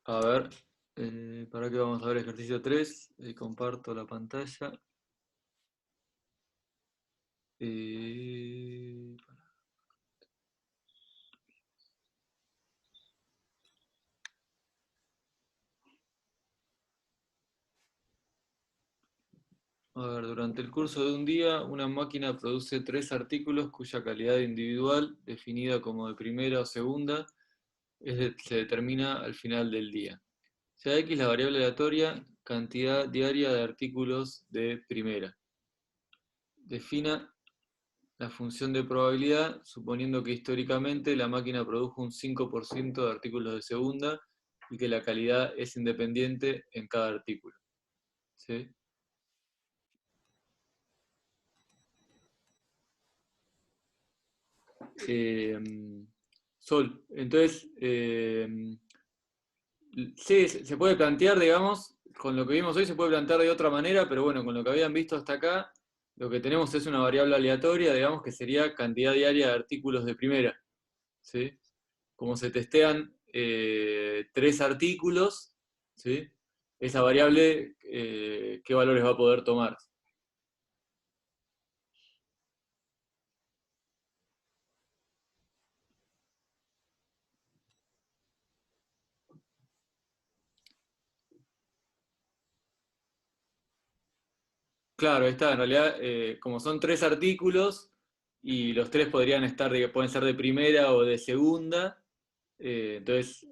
A ver, ¿para qué vamos a ver ejercicio 3? Comparto la pantalla. Eh, a ver, durante el curso de un día, una máquina produce tres artículos cuya calidad individual, definida como de primera o segunda, se determina al final del día. Sea X la variable aleatoria, cantidad diaria de artículos de primera. Defina la función de probabilidad, suponiendo que históricamente la máquina produjo un 5% de artículos de segunda y que la calidad es independiente en cada artículo. ¿Sí? Eh, Sol, entonces, sí, se puede plantear, digamos, con lo que vimos hoy se puede plantear de otra manera, pero bueno, con lo que habían visto hasta acá, lo que tenemos es una variable aleatoria, digamos, que sería cantidad diaria de artículos de primera. ¿Sí? Como se testean tres artículos, ¿sí? Esa variable, ¿qué valores va a poder tomar? Claro, ahí está, en realidad, como son tres artículos y los tres podrían estar, pueden ser de primera o de segunda, entonces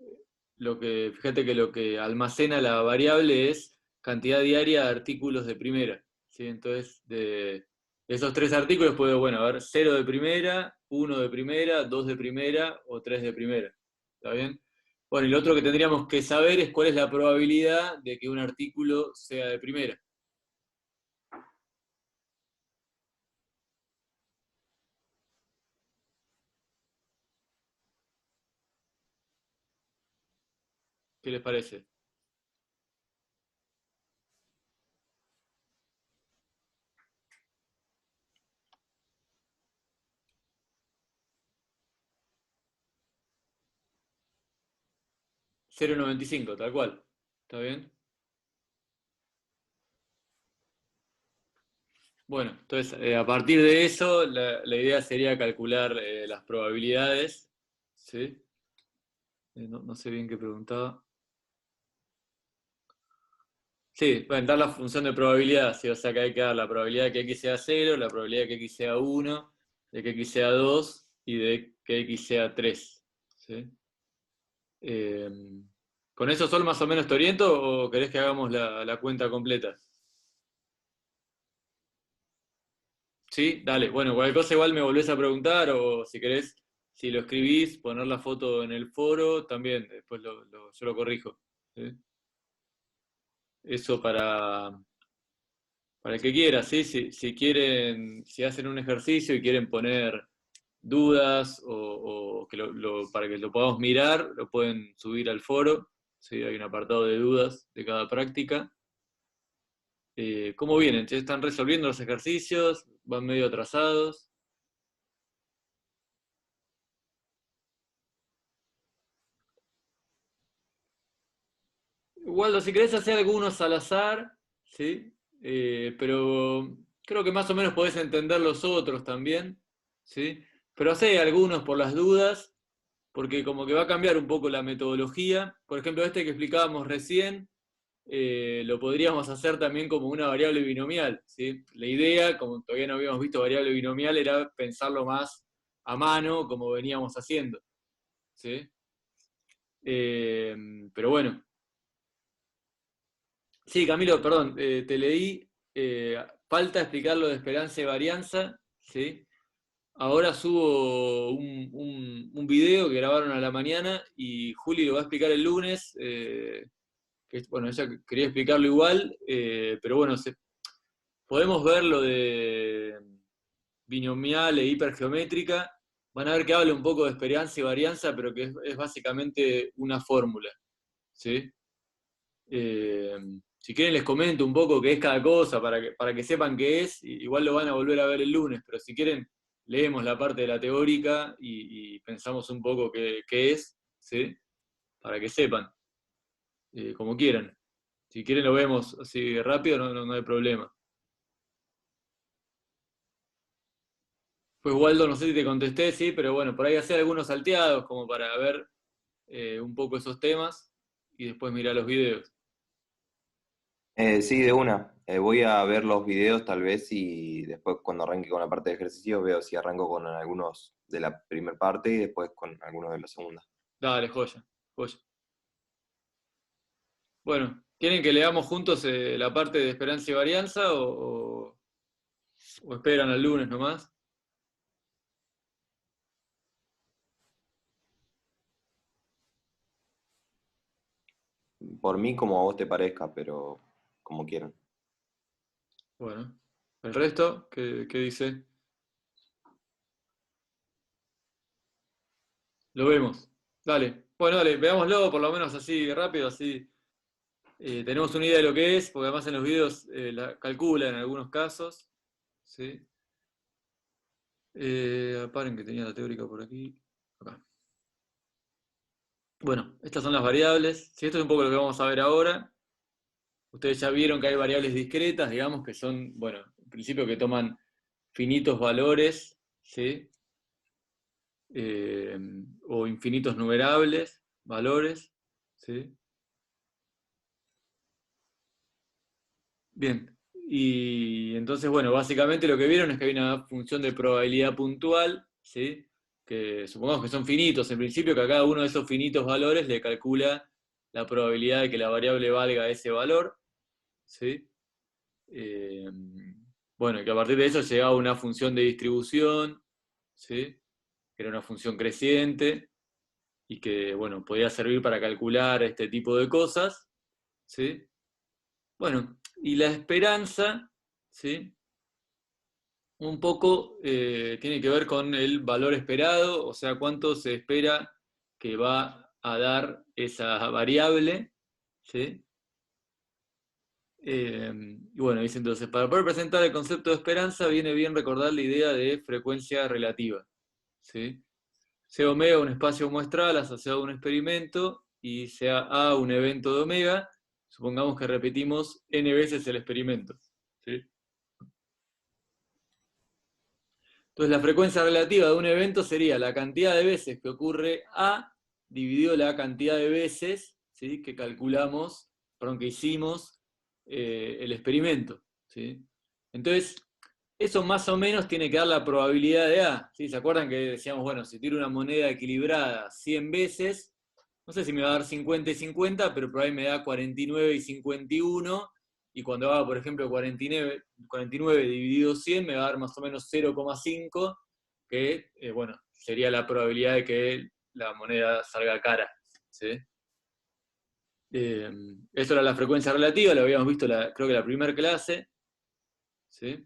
fíjate que lo que almacena la variable es cantidad diaria de artículos de primera, ¿sí? Entonces, de esos tres artículos puede, bueno, haber cero de primera, uno de primera, dos de primera o tres de primera, ¿está bien? Bueno, y lo otro que tendríamos que saber es cuál es la probabilidad de que un artículo sea de primera. ¿Qué les parece? 0,95, tal cual. ¿Está bien? Bueno, entonces a partir de eso, la idea sería calcular las probabilidades, ¿sí? No sé bien qué preguntaba. Sí, pueden dar la función de probabilidad, ¿sí? O sea que hay que dar la probabilidad de que x sea 0, la probabilidad de que x sea 1, de que x sea 2 y de que x sea 3, ¿sí? Eh, ¿Con eso solo más o menos te oriento o querés que hagamos la cuenta completa? Sí, dale. Bueno, cualquier cosa igual me volvés a preguntar o si querés, si lo escribís, poner la foto en el foro, también después yo lo corrijo. ¿Sí? Eso para el que quiera, ¿sí? Si quieren, si hacen un ejercicio y quieren poner dudas o que para que lo podamos mirar, lo pueden subir al foro. ¿Sí? Hay un apartado de dudas de cada práctica. ¿Cómo vienen? ¿Ya están resolviendo los ejercicios? ¿Van medio atrasados? Waldo, si querés hacer algunos al azar, ¿sí? Pero creo que más o menos podés entender los otros también, ¿sí? Pero hacé algunos por las dudas, porque como que va a cambiar un poco la metodología. Por ejemplo, este que explicábamos recién, lo podríamos hacer también como una variable binomial, ¿sí? La idea, como todavía no habíamos visto variable binomial, era pensarlo más a mano, como veníamos haciendo, ¿sí? Eh, pero bueno. Sí, Camilo, perdón, te leí. Falta explicar lo de esperanza y varianza, ¿sí? Ahora subo un video que grabaron a la mañana y Juli lo va a explicar el lunes. Bueno, ella quería explicarlo igual, pero bueno, podemos ver lo de binomial e hipergeométrica. Van a ver que habla un poco de esperanza y varianza, pero que es básicamente una fórmula, ¿sí? Eh, si quieren les comento un poco qué es cada cosa para que sepan qué es, igual lo van a volver a ver el lunes, pero si quieren leemos la parte de la teórica y pensamos un poco qué es, ¿sí? Para que sepan. como quieran. Si quieren lo vemos así rápido, no hay problema. Pues Waldo, no sé si te contesté, sí, pero bueno, por ahí hacer algunos salteados como para ver un poco esos temas y después mirar los videos. Sí, de una. Voy a ver los videos tal vez y después cuando arranque con la parte de ejercicio veo si arranco con algunos de la primera parte y después con algunos de la segunda. Dale, joya, joya. Bueno, ¿quieren que leamos juntos la parte de esperanza y varianza o esperan al lunes nomás? Por mí como a vos te parezca, pero como quieran. Bueno, el resto, ¿qué dice? Lo vemos. Dale. Bueno, dale, veámoslo por lo menos así rápido, así tenemos una idea de lo que es, porque además en los videos la calcula en algunos casos. ¿Sí? Paren que tenía la teórica por aquí. Acá. Bueno, estas son las variables. Si esto es un poco lo que vamos a ver ahora. Ustedes ya vieron que hay variables discretas, digamos, que son, bueno, en principio que toman finitos valores, ¿sí? Eh, o infinitos numerables, valores, ¿sí? Bien. Y entonces, bueno, básicamente lo que vieron es que hay una función de probabilidad puntual, ¿sí? Que supongamos que son finitos en principio, que a cada uno de esos finitos valores le calcula la probabilidad de que la variable valga ese valor, ¿sí? Eh, bueno, y que a partir de eso llegaba una función de distribución, ¿sí? Que era una función creciente y que, bueno, podía servir para calcular este tipo de cosas, ¿sí? Bueno, y la esperanza, ¿sí? Un poco tiene que ver con el valor esperado, o sea, cuánto se espera que va a dar esa variable, ¿sí? Y bueno, dice entonces, para poder presentar el concepto de esperanza viene bien recordar la idea de frecuencia relativa, ¿sí? Sea omega un espacio muestral asociado a un experimento y sea A un evento de omega, supongamos que repetimos n veces el experimento, ¿sí? Entonces la frecuencia relativa de un evento sería la cantidad de veces que ocurre A dividido la cantidad de veces, ¿sí? Que calculamos, perdón, que hicimos el experimento, ¿sí? Entonces, eso más o menos tiene que dar la probabilidad de A, ¿sí? ¿Se acuerdan que decíamos, bueno, si tiro una moneda equilibrada 100 veces, no sé si me va a dar 50 y 50, pero por ahí me da 49 y 51, y cuando haga, por ejemplo, 49 dividido 100, me va a dar más o menos 0,5, que, bueno, sería la probabilidad de que la moneda salga cara, ¿sí? Eso era la frecuencia relativa, lo habíamos visto creo que la primera clase, ¿sí?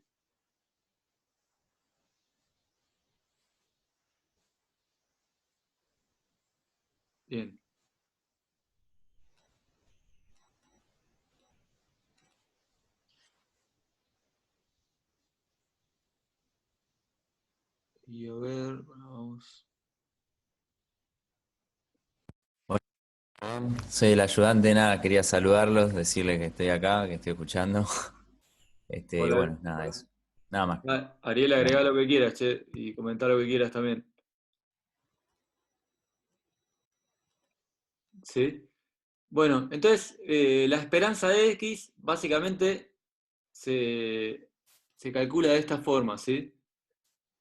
Bien. Y a ver, bueno, vamos. Soy el ayudante, nada, quería saludarlos, decirles que estoy acá, que estoy escuchando. Y Hola, bueno, nada, eso. Nada más. Ariel, Bueno, agregá lo que quieras, che, y comentar lo que quieras también. ¿Sí? Bueno, entonces, la esperanza de X básicamente se, se calcula de esta forma, ¿sí?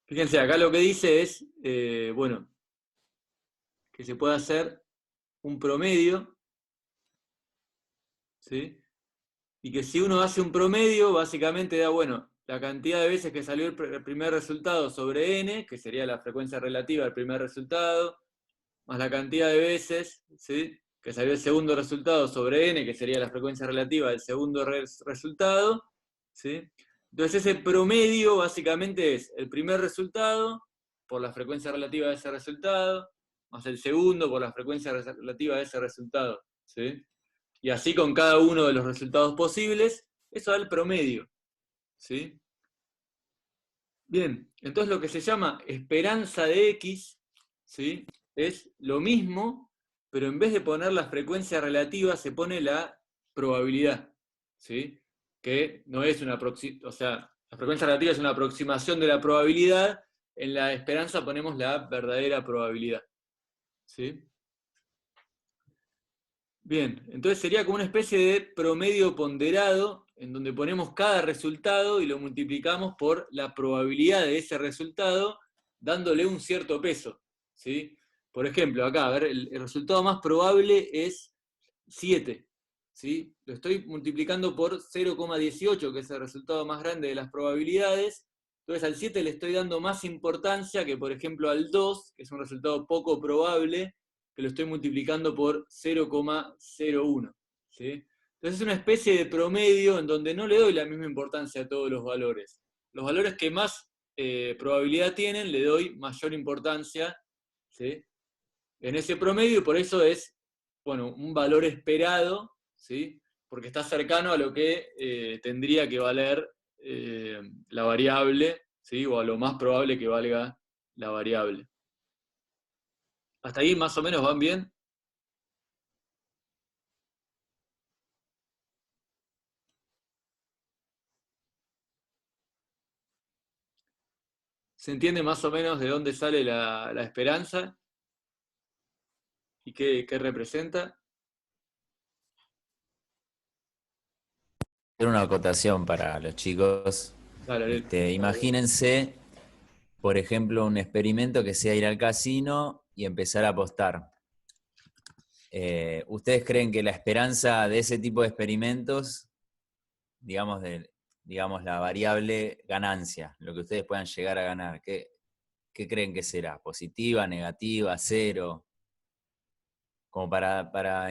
Fíjense, acá lo que dice es, bueno, que se puede hacer un promedio, ¿sí? Y que si uno hace un promedio, básicamente da, bueno, la cantidad de veces que salió el primer resultado sobre n, que sería la frecuencia relativa al primer resultado, más la cantidad de veces, ¿sí? Que salió el segundo resultado sobre n, que sería la frecuencia relativa del segundo resultado, ¿sí? Entonces ese promedio básicamente es el primer resultado por la frecuencia relativa de ese resultado, más el segundo por la frecuencia relativa de ese resultado, ¿sí? Y así con cada uno de los resultados posibles, eso da el promedio, ¿sí? Bien, entonces lo que se llama esperanza de X, ¿sí? Es lo mismo, pero en vez de poner la frecuencia relativa, se pone la probabilidad, ¿sí? Que no es una aproximación, o sea, la frecuencia relativa es una aproximación de la probabilidad, en la esperanza ponemos la verdadera probabilidad, ¿sí? Bien, entonces sería como una especie de promedio ponderado, en donde ponemos cada resultado y lo multiplicamos por la probabilidad de ese resultado, dándole un cierto peso, ¿sí? Por ejemplo, acá, a ver, el resultado más probable es 7, ¿sí? Lo estoy multiplicando por 0,18, que es el resultado más grande de las probabilidades. Entonces al 7 le estoy dando más importancia que, por ejemplo, al 2, que es un resultado poco probable, que lo estoy multiplicando por 0,01. ¿Sí? Entonces es una especie de promedio en donde no le doy la misma importancia a todos los valores. Los valores que más probabilidad tienen, le doy mayor importancia, ¿sí? En ese promedio, y por eso es, bueno, un valor esperado, ¿sí? Porque está cercano a lo que tendría que valer la variable, ¿sí? O a lo más probable que valga la variable. ¿Hasta ahí más o menos van bien? ¿Se entiende más o menos de dónde sale la esperanza? ¿Y qué representa? Hacer una acotación para los chicos. Dale, Ariel. Imagínense, por ejemplo, un experimento que sea ir al casino y empezar a apostar. ¿Ustedes creen que la esperanza de ese tipo de experimentos, digamos, digamos la variable ganancia, lo que ustedes puedan llegar a ganar, qué creen que será? ¿Positiva, negativa, cero? Como para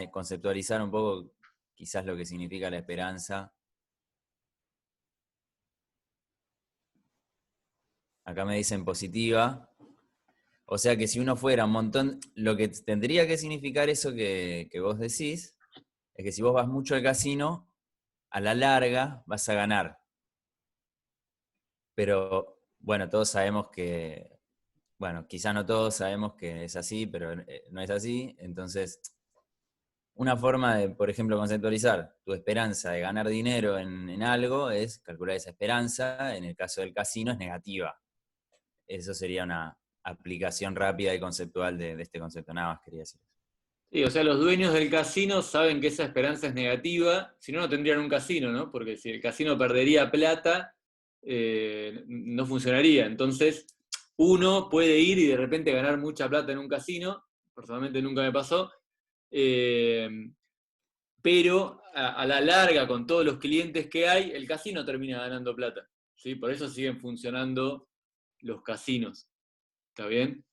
conceptualizar un poco quizás lo que significa la esperanza. Acá me dicen positiva. O sea que si uno fuera un montón, lo que tendría que significar eso que vos decís, es que si vos vas mucho al casino, a la larga vas a ganar. Pero bueno, todos sabemos que, bueno, quizá no todos sabemos que es así, pero no es así. Entonces, una forma de, por ejemplo, conceptualizar tu esperanza de ganar dinero en algo es calcular esa esperanza. En el caso del casino es negativa. Eso sería una aplicación rápida y conceptual de este concepto. Nada más quería decir. Sí, o sea, los dueños del casino saben que esa esperanza es negativa, si no, no tendrían un casino, ¿no? Porque si el casino perdería plata, no funcionaría. Entonces, uno puede ir y de repente ganar mucha plata en un casino, personalmente nunca me pasó, eh, pero a la larga, con todos los clientes que hay, el casino termina ganando plata, ¿sí? Por eso siguen funcionando los casinos, ¿está bien?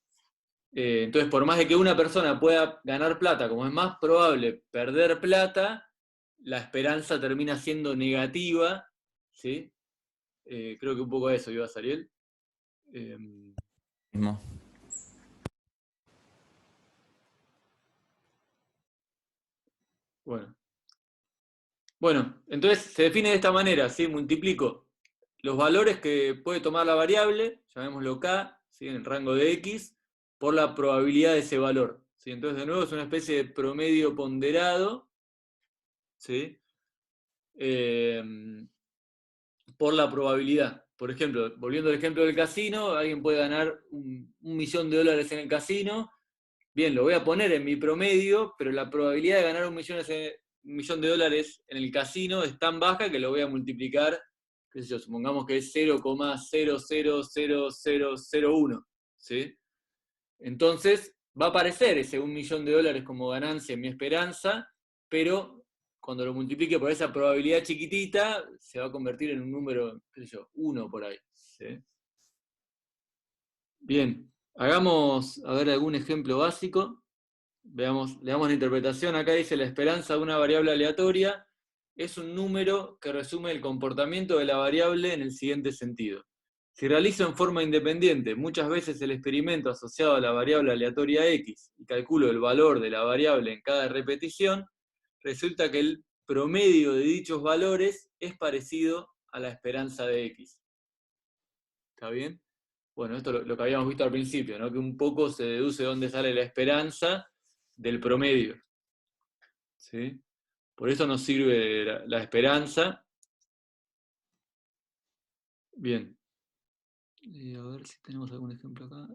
Entonces, por más de que una persona pueda ganar plata, como es más probable perder plata, la esperanza termina siendo negativa, ¿sí? Creo que un poco a eso iba a salir. Mismo. Bueno, entonces se define de esta manera, ¿sí? Multiplico los valores que puede tomar la variable, llamémoslo K, ¿sí? En el rango de X, por la probabilidad de ese valor, ¿sí? Entonces, de nuevo, es una especie de promedio ponderado, ¿sí? Por la probabilidad. Por ejemplo, volviendo al ejemplo del casino, alguien puede ganar $1.000.000 en el casino. Bien, lo voy a poner en mi promedio, pero la probabilidad de ganar $1.000.000 en el casino es tan baja que lo voy a multiplicar, qué sé yo, supongamos que es 0,000001, ¿sí? Entonces, va a aparecer ese $1.000.000 como ganancia en mi esperanza, pero cuando lo multiplique por esa probabilidad chiquitita, se va a convertir en un número, qué sé yo, 1 por ahí, ¿sí? Bien, hagamos, a ver, algún ejemplo básico. Veamos, le damos la interpretación. Acá dice: la esperanza de una variable aleatoria es un número que resume el comportamiento de la variable en el siguiente sentido. Si realizo en forma independiente muchas veces el experimento asociado a la variable aleatoria x y calculo el valor de la variable en cada repetición, resulta que el promedio de dichos valores es parecido a la esperanza de x. ¿Está bien? Bueno, esto es lo que habíamos visto al principio, ¿no? Que un poco se deduce de dónde sale la esperanza, del promedio. ¿Sí? Por eso nos sirve la esperanza. Bien. A ver si tenemos algún ejemplo acá.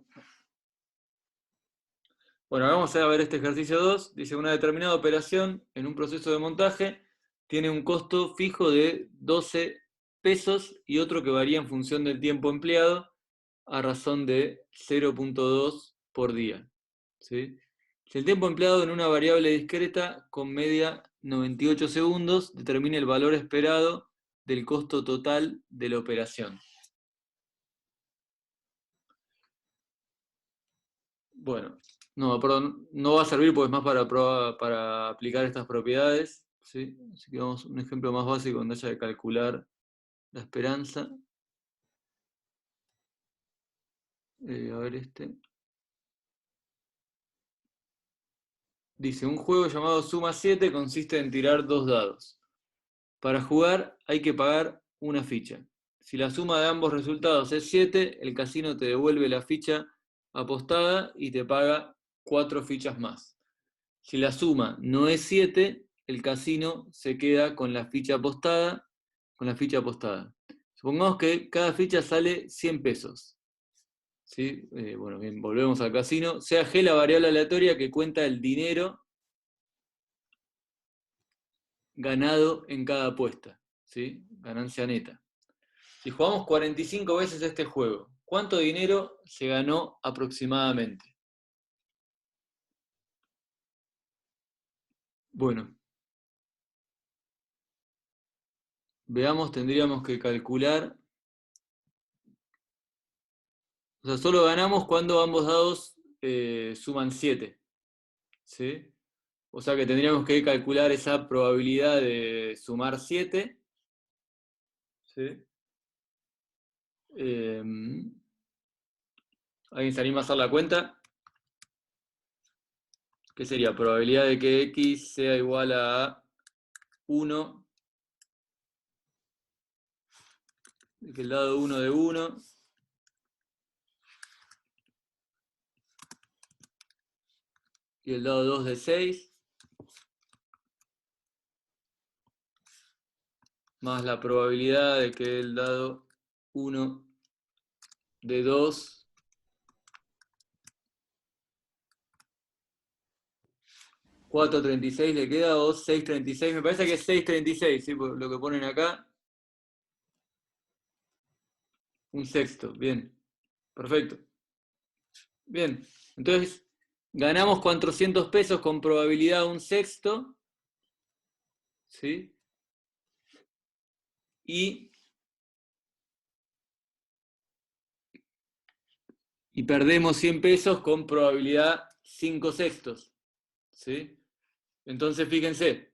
Bueno, vamos a ver este ejercicio 2. Dice, una determinada operación en un proceso de montaje tiene un costo fijo de 12 pesos y otro que varía en función del tiempo empleado a razón de 0,2 por día. ¿Sí? Si el tiempo empleado en una variable discreta con media 98 segundos determina el valor esperado del costo total de la operación. Bueno, no, perdón, no va a servir porque es más para aplicar estas propiedades. ¿Sí? Así que vamos a un ejemplo más básico donde haya que calcular la esperanza. A ver este. Dice, un juego llamado Suma 7 consiste en tirar 2 dados. Para jugar hay que pagar una ficha. Si la suma de ambos resultados es 7, el casino te devuelve la ficha apostada y te paga 4 fichas más. Si la suma no es 7, el casino se queda con la ficha apostada. Supongamos que cada ficha sale 100 pesos. ¿Sí? Bueno, bien, volvemos al casino. Sea G la variable aleatoria que cuenta el dinero ganado en cada apuesta. ¿Sí? Ganancia neta. Si jugamos 45 veces este juego, ¿cuánto dinero se ganó aproximadamente? Bueno, veamos, tendríamos que calcular. O sea, solo ganamos cuando ambos dados suman 7. ¿Sí? O sea que tendríamos que calcular esa probabilidad de sumar 7. ¿Sí? ¿Alguien se anima a hacer la cuenta? ¿Qué sería? Probabilidad de que x sea igual a 1, de que el dado 1 de 1, y el dado 2 de 6, más la probabilidad de que el dado 1 de 2, 4,36 le queda, o 6,36, me parece que es 6,36, ¿sí? Por lo que ponen acá. Un sexto, bien, perfecto. Bien, entonces ganamos 400 pesos con probabilidad un sexto, ¿sí? Y perdemos 100 pesos con probabilidad 5 sextos, ¿sí? Entonces fíjense,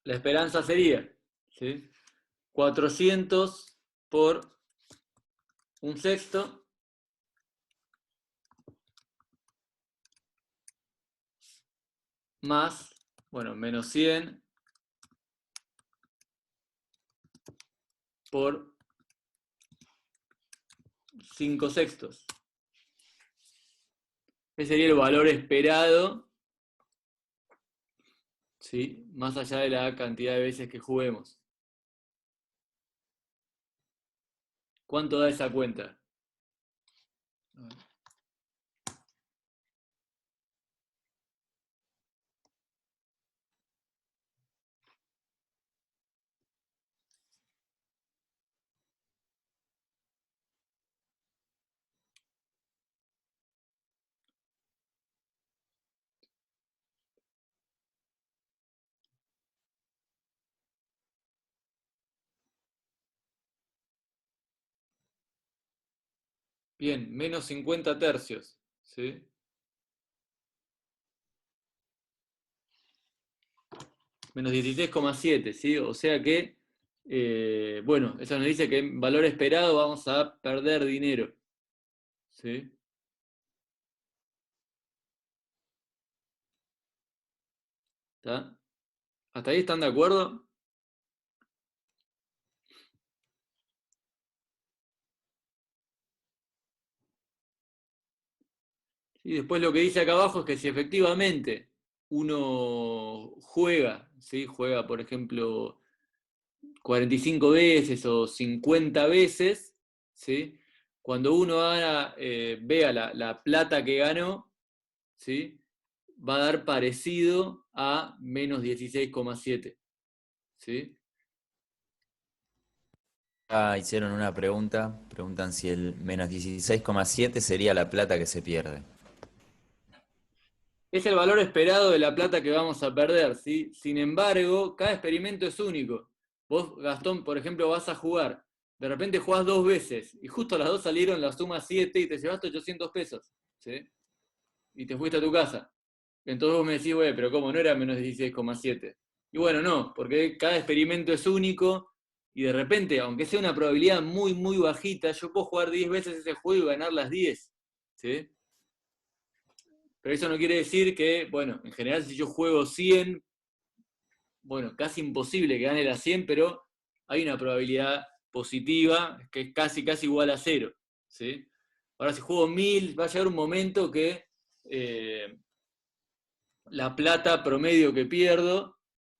la esperanza sería, ¿sí? 400 por un sexto más, bueno, menos 100 por 5 sextos. Ese sería el valor esperado, ¿sí? Más allá de la cantidad de veces que juguemos. ¿Cuánto da esa cuenta? Bien, menos 50 tercios, ¿sí? Menos 16,7, ¿sí? O sea que, bueno, eso nos dice que en valor esperado vamos a perder dinero, ¿sí? ¿Está? ¿Hasta ahí están de acuerdo? Y después lo que dice acá abajo es que si efectivamente uno juega, ¿sí? Juega, por ejemplo, 45 veces o 50 veces, ¿sí? Cuando uno vea la plata que ganó, ¿sí? Va a dar parecido a menos 16,7. ¿Sí? Hicieron una pregunta, preguntan si el menos 16,7 sería la plata que se pierde. Es el valor esperado de la plata que vamos a perder, ¿sí? Sin embargo, cada experimento es único. Vos, Gastón, por ejemplo, vas a jugar, de repente jugás 2 veces, y justo las 2 salieron la suma 7 y te llevaste 800 pesos, ¿sí? Y te fuiste a tu casa. Entonces vos me decís, güey, pero ¿cómo no era menos 16,7? Y bueno, no, porque cada experimento es único, y de repente, aunque sea una probabilidad muy, muy bajita, yo puedo jugar 10 veces ese juego y ganar las 10, ¿sí? Pero eso no quiere decir que, bueno, en general si yo juego 100, bueno, casi imposible que gane las 100, pero hay una probabilidad positiva que es casi, casi igual a 0, ¿sí? Ahora si juego 1000, va a llegar un momento que la plata promedio que pierdo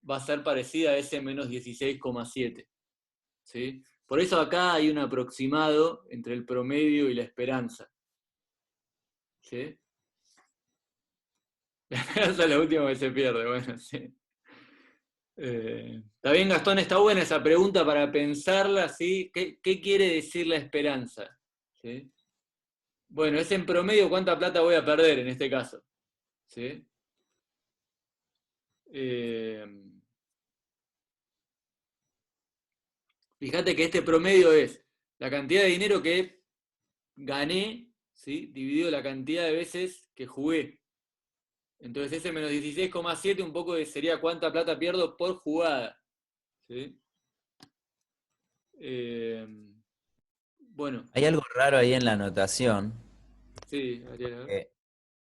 va a ser parecida a ese menos 16,7, ¿sí? Por eso acá hay un aproximado entre el promedio y la esperanza, ¿sí? La esperanza es lo último que se pierde, bueno, sí. Está bien, Gastón, está buena esa pregunta para pensarla, ¿sí? ¿Qué quiere decir la esperanza? ¿Sí? Bueno, es en promedio cuánta plata voy a perder en este caso, ¿sí? Eh, Fíjate que este promedio es la cantidad de dinero que gané, ¿sí? Dividido la cantidad de veces que jugué. Entonces ese menos 16,7 un poco sería cuánta plata pierdo por jugada, ¿sí? Bueno, Hay algo raro ahí en la anotación. sí, Ariel.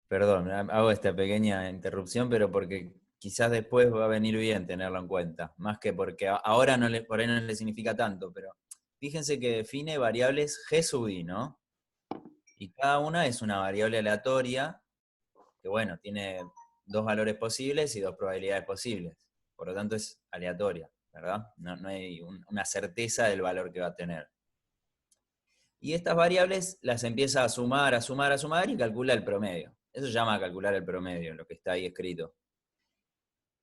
Perdón, hago esta pequeña interrupción, pero porque quizás después va a venir bien tenerlo en cuenta. Más que porque ahora por ahí no le significa tanto, pero fíjense que define variables G sub I, ¿no? Y cada una es una variable aleatoria que, bueno, tiene 2 valores posibles y 2 probabilidades posibles. Por lo tanto es aleatoria, ¿verdad? No hay una certeza del valor que va a tener. Y estas variables las empieza a sumar, a sumar, a sumar y calcula el promedio. Eso se llama calcular el promedio, lo que está ahí escrito.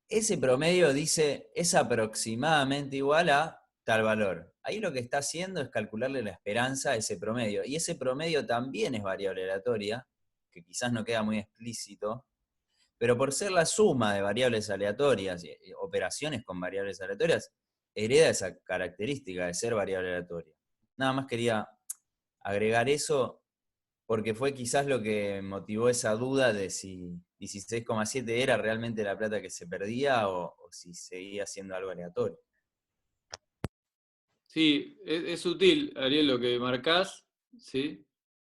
Ese promedio dice, es aproximadamente igual a tal valor. Ahí lo que está haciendo es calcularle la esperanza a ese promedio. Y ese promedio también es variable aleatoria, que quizás no queda muy explícito, pero por ser la suma de variables aleatorias y operaciones con variables aleatorias, hereda esa característica de ser variable aleatoria. Nada más quería agregar eso porque fue quizás lo que motivó esa duda de si 16,7 era realmente la plata que se perdía o si seguía siendo algo aleatorio. Sí, es sutil, Ariel, lo que marcás, ¿sí?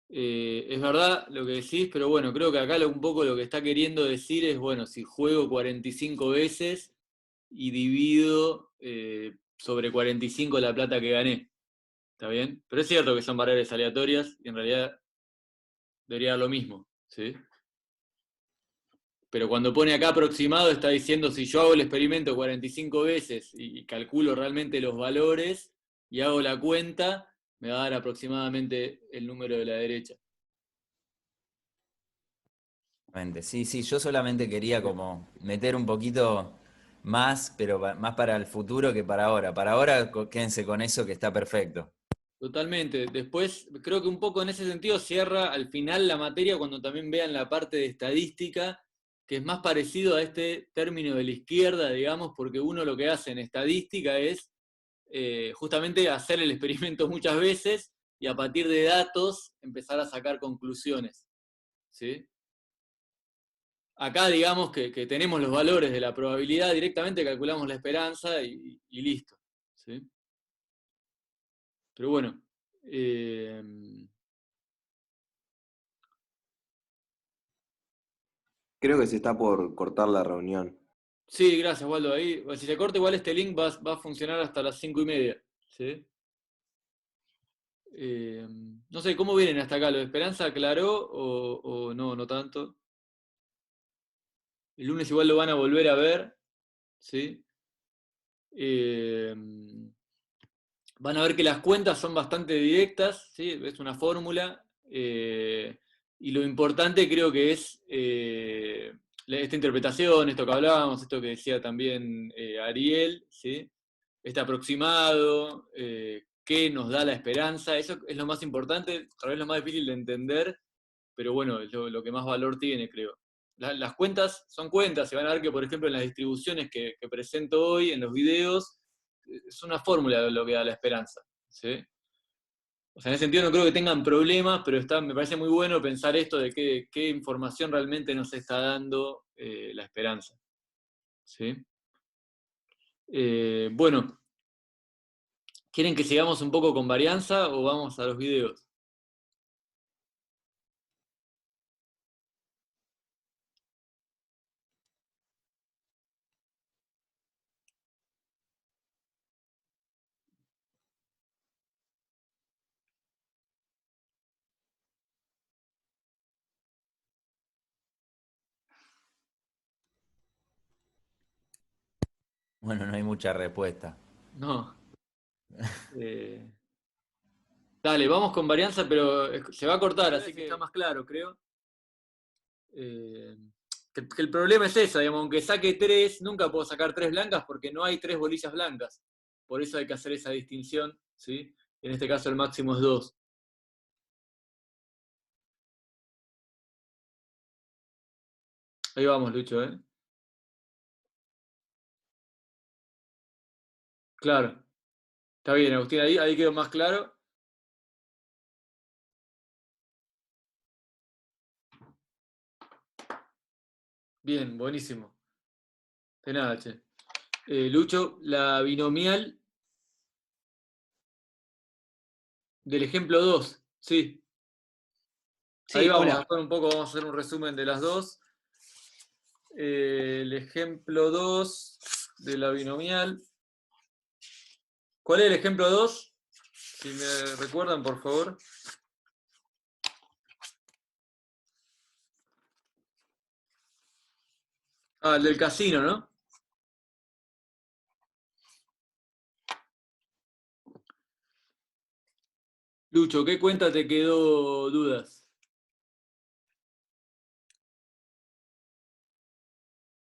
Es verdad lo que decís, pero bueno, creo que acá un poco lo que está queriendo decir es, bueno, si juego 45 veces y divido sobre 45 la plata que gané, ¿está bien? Pero es cierto que son variables aleatorias y en realidad debería dar lo mismo, ¿sí? Pero cuando pone acá aproximado está diciendo si yo hago el experimento 45 veces y calculo realmente los valores y hago la cuenta, me va a dar aproximadamente el número de la derecha. Sí, sí, yo solamente quería como meter un poquito más, pero más para el futuro que para ahora. Para ahora quédense con eso que está perfecto. Totalmente. Después, creo que un poco en ese sentido cierra al final la materia cuando también vean la parte de estadística, que es más parecido a este término de la izquierda, digamos, porque uno lo que hace en estadística es justamente hacer el experimento muchas veces y a partir de datos empezar a sacar conclusiones, ¿sí? Acá digamos que tenemos los valores de la probabilidad, directamente calculamos la esperanza y listo, ¿sí? Pero bueno, Creo que se está por cortar la reunión. sí, gracias, Waldo. Ahí, si se corta igual este link va a funcionar hasta las 5:30, ¿sí? No sé, ¿cómo vienen hasta acá? ¿Lo de Esperanza aclaró o no, no tanto? El lunes igual lo van a volver a ver, ¿sí? Van a ver que las cuentas son bastante directas, ¿sí? Es una fórmula, y lo importante creo que es esta interpretación, esto que hablábamos, esto que decía también Ariel, ¿sí? Este aproximado, qué nos da la esperanza, eso es lo más importante, tal vez lo más difícil de entender, pero bueno, es lo que más valor tiene, creo. Las cuentas son cuentas, se van a ver que, por ejemplo, en las distribuciones que presento hoy, en los videos, es una fórmula de lo que da la esperanza, ¿sí? O sea, en ese sentido no creo que tengan problemas, pero me parece muy bueno pensar esto de qué información realmente nos está dando la esperanza, ¿sí? Bueno, ¿quieren que sigamos un poco con varianza o vamos a los videos? Bueno, no hay mucha respuesta. No. Eh, Dale, vamos con varianza, pero se va a cortar, así que está más claro, creo. Eh, que el problema es eso, digamos, aunque saque 3, nunca puedo sacar 3 blancas porque no hay 3 bolillas blancas. Por eso hay que hacer esa distinción, ¿sí? En este caso el máximo es 2. Ahí vamos, Lucho, ¿eh? Claro. Está bien, Agustín, ahí quedó más claro. Bien, buenísimo. De nada, che. Lucho, la binomial del ejemplo 2, sí. Ahí Sí, vamos, hola. Gastón, un poco, vamos a hacer un resumen de las dos. El ejemplo 2 de la binomial. ¿Cuál es el ejemplo 2? Si me recuerdan, por favor. Ah, el del casino, ¿no? Lucho, ¿qué cuenta te quedó dudas?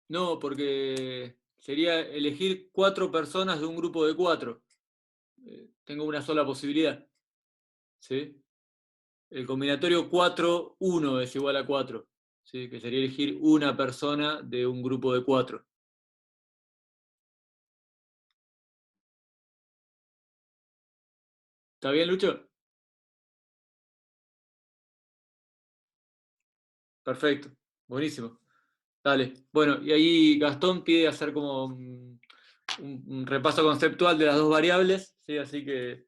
No, porque sería elegir 4 personas de un grupo de 4. Tengo una sola posibilidad, ¿sí? El combinatorio 4-1 es igual a 4, ¿sí? Que sería elegir una persona de un grupo de 4. ¿Está bien, Lucho? Perfecto, buenísimo. Dale. Bueno, y ahí Gastón pide hacer como un repaso conceptual de las dos variables, ¿sí? Así que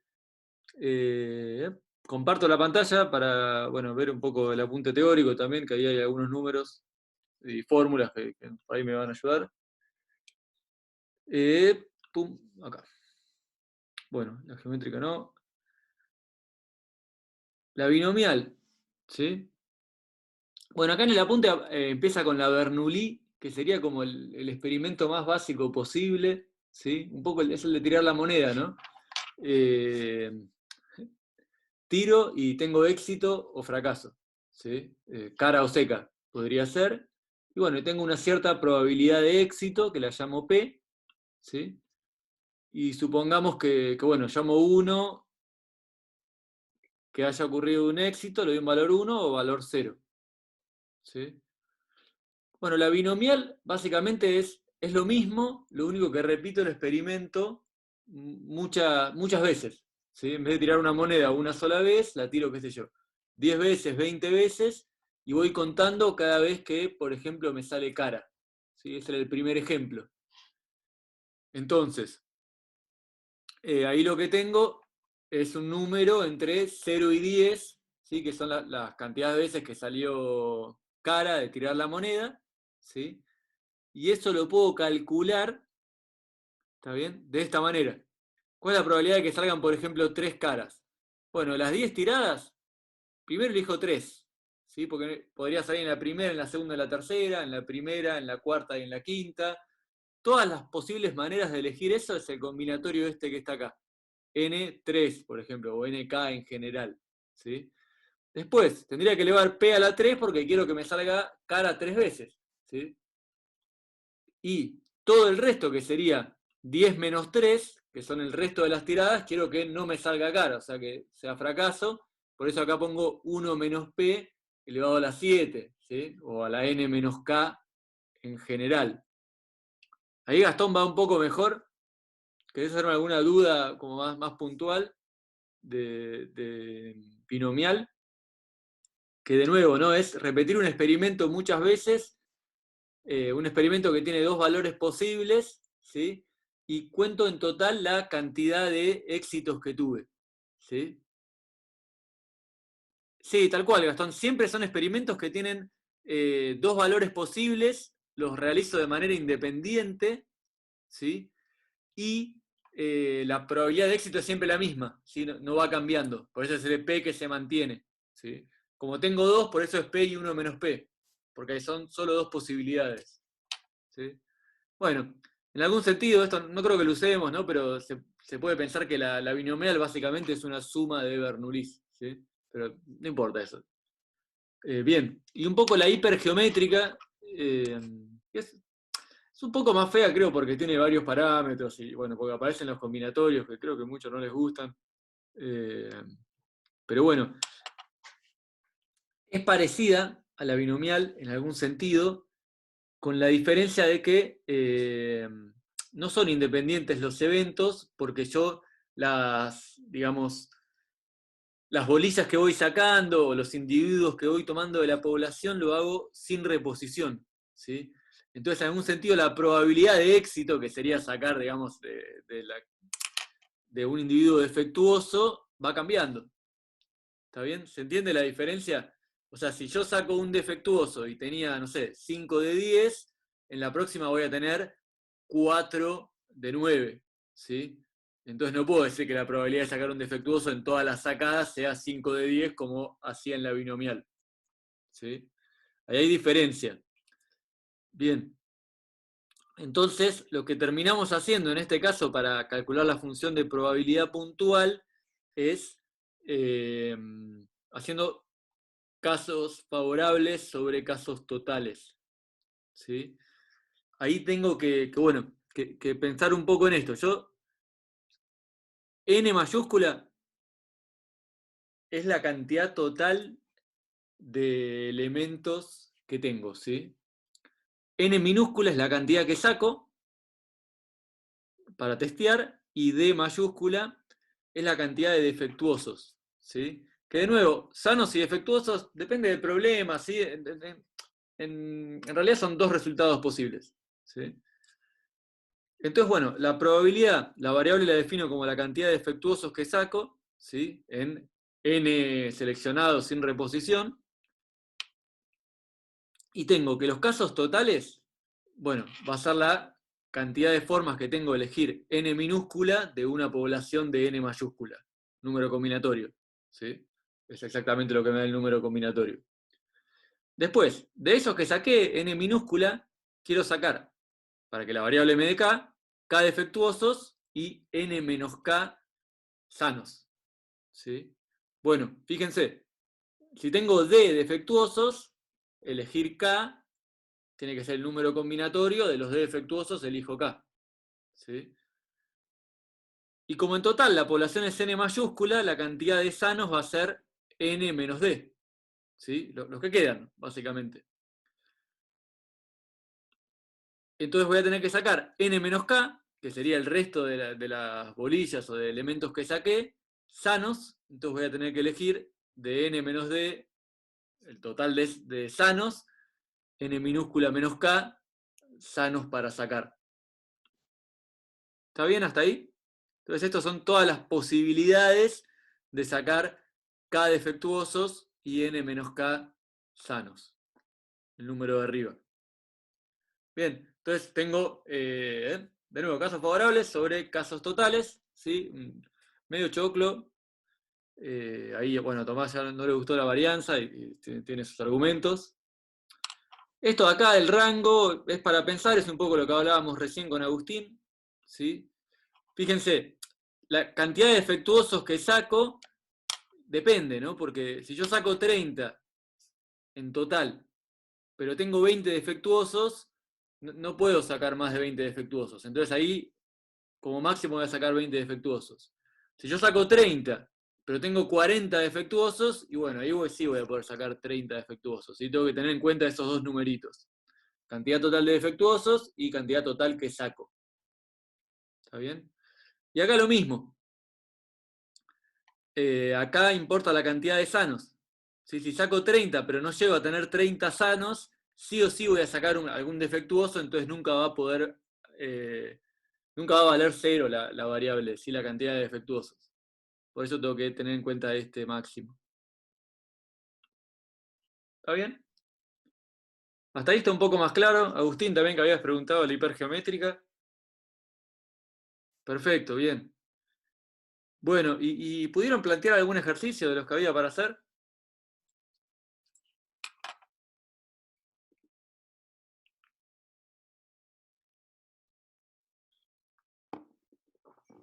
comparto la pantalla para, bueno, ver un poco el apunte teórico también, que ahí hay algunos números y fórmulas que por ahí me van a ayudar. Pum, acá. Bueno, la geométrica no. La binomial, ¿sí? Bueno, acá en el apunte empieza con la Bernoulli, que sería como el experimento más básico posible, ¿sí? Un poco es el de tirar la moneda, ¿no? Eh, Tiro y tengo éxito o fracaso, ¿sí? Cara o seca podría ser. Y bueno, tengo una cierta probabilidad de éxito, que la llamo P, ¿sí? Y supongamos que bueno, llamo 1, que haya ocurrido un éxito, le doy un valor 1 o valor 0, ¿sí? Bueno, la binomial básicamente es lo mismo, lo único que repito el experimento muchas veces, ¿sí? En vez de tirar una moneda una sola vez, la tiro, qué sé yo, 10 veces, 20 veces, y voy contando cada vez que, por ejemplo, me sale cara, ¿sí? Ese era el primer ejemplo. Entonces, ahí lo que tengo es un número entre 0 y 10, ¿sí? Que son las cantidades de veces que salió cara de tirar la moneda, ¿sí? Y eso lo puedo calcular, ¿está bien? De esta manera. ¿Cuál es la probabilidad de que salgan, por ejemplo, 3 caras? Bueno, las 10 tiradas, primero elijo 3, ¿sí? Porque podría salir en la primera, en la segunda, en la tercera, en la primera, en la cuarta y en la quinta. Todas las posibles maneras de elegir eso es el combinatorio este que está acá. N3, por ejemplo, o NK en general, ¿sí? Después, tendría que elevar P a la 3 porque quiero que me salga cara 3 veces, ¿sí? Y todo el resto, que sería 10 menos 3, que son el resto de las tiradas, quiero que no me salga cara, o sea que sea fracaso. Por eso acá pongo 1 menos P elevado a la 7, ¿sí? O a la N menos K en general. Ahí Gastón va un poco mejor. ¿Querés hacerme alguna duda como más puntual de binomial? Que de nuevo, ¿no? Es repetir un experimento muchas veces, un experimento que tiene dos valores posibles, ¿sí? Y cuento en total la cantidad de éxitos que tuve, ¿sí? Sí, tal cual, Gastón. Siempre son experimentos que tienen dos valores posibles, los realizo de manera independiente, ¿sí? Y la probabilidad de éxito es siempre la misma, ¿sí? No va cambiando. Por eso es el P que se mantiene, ¿sí? Como tengo dos, por eso es P y 1 menos P, porque ahí son solo dos posibilidades, ¿sí? Bueno, en algún sentido, esto no creo que lo usemos, ¿no? Pero se puede pensar que la binomial básicamente es una suma de Bernoulli, ¿sí? Pero no importa eso. Bien, y un poco la hipergeométrica, es un poco más fea, creo, porque tiene varios parámetros y, bueno, porque aparecen los combinatorios, que creo que a muchos no les gustan. Eh, pero bueno, es parecida a la binomial en algún sentido, con la diferencia de que no son independientes los eventos, porque yo digamos, las bolillas que voy sacando o los individuos que voy tomando de la población lo hago sin reposición, ¿sí? Entonces, en algún sentido, la probabilidad de éxito, que sería sacar, digamos, de un individuo defectuoso, va cambiando. ¿Está bien? ¿Se entiende la diferencia? O sea, si yo saco un defectuoso y tenía, no sé, 5 de 10, en la próxima voy a tener 4 de 9, ¿sí? Entonces no puedo decir que la probabilidad de sacar un defectuoso en todas las sacadas sea 5 de 10 como hacía en la binomial, ¿sí? Ahí hay diferencia. Bien. Entonces, lo que terminamos haciendo en este caso para calcular la función de probabilidad puntual es haciendo casos favorables sobre casos totales, ¿sí? Ahí tengo que pensar un poco en esto. Yo, N mayúscula es la cantidad total de elementos que tengo, ¿sí? N minúscula es la cantidad que saco para testear y D mayúscula es la cantidad de defectuosos, ¿sí? Que de nuevo, sanos y defectuosos depende del problema, ¿sí? En realidad son dos resultados posibles, ¿sí? Entonces, bueno, la probabilidad, la variable la defino como la cantidad de defectuosos que saco, ¿sí? En n seleccionados sin reposición. Y tengo que los casos totales, bueno, va a ser la cantidad de formas que tengo de elegir n minúscula de una población de n mayúscula, número combinatorio, ¿sí? Es exactamente lo que me da el número combinatorio. Después, de esos que saqué n minúscula, quiero sacar, para que la variable me dé k defectuosos y n menos k sanos, ¿sí? Bueno, fíjense, si tengo d defectuosos, elegir k tiene que ser el número combinatorio de los d defectuosos, elijo k, ¿sí? Y como en total la población es n mayúscula, la cantidad de sanos va a ser n menos d, ¿sí? Los que quedan, básicamente. Entonces voy a tener que sacar n menos k, que sería el resto de las bolillas o de elementos que saqué, sanos. Entonces voy a tener que elegir de n menos d, el total de sanos, n minúscula menos k, sanos para sacar. ¿Está bien hasta ahí? Entonces, estas son todas las posibilidades de sacar k defectuosos y n menos k sanos. El número de arriba. Bien, entonces tengo, de nuevo, casos favorables sobre casos totales, ¿sí? Medio choclo. Ahí, bueno, a Tomás ya no le gustó la varianza y tiene sus argumentos. Esto de acá, el rango, es para pensar, es un poco lo que hablábamos recién con Agustín, ¿sí? Fíjense, la cantidad de defectuosos que saco depende, ¿no? Porque si yo saco 30 en total, pero tengo 20 defectuosos, no puedo sacar más de 20 defectuosos. Entonces ahí, como máximo, voy a sacar 20 defectuosos. Si yo saco 30, pero tengo 40 defectuosos, y bueno, ahí sí voy a poder sacar 30 defectuosos. Y tengo que tener en cuenta esos dos numeritos. Cantidad total de defectuosos y cantidad total que saco. ¿Está bien? Y acá lo mismo. Acá importa la cantidad de sanos. ¿Sí? Si saco 30, pero no llego a tener 30 sanos, sí o sí voy a sacar algún defectuoso, entonces nunca va a poder, nunca va a valer 0 la variable, ¿sí? La cantidad de defectuosos. Por eso tengo que tener en cuenta este máximo. ¿Está bien? Hasta ahí está un poco más claro. Agustín, también que habías preguntado la hipergeométrica. Perfecto, bien. Bueno, ¿y pudieron plantear algún ejercicio de los que había para hacer?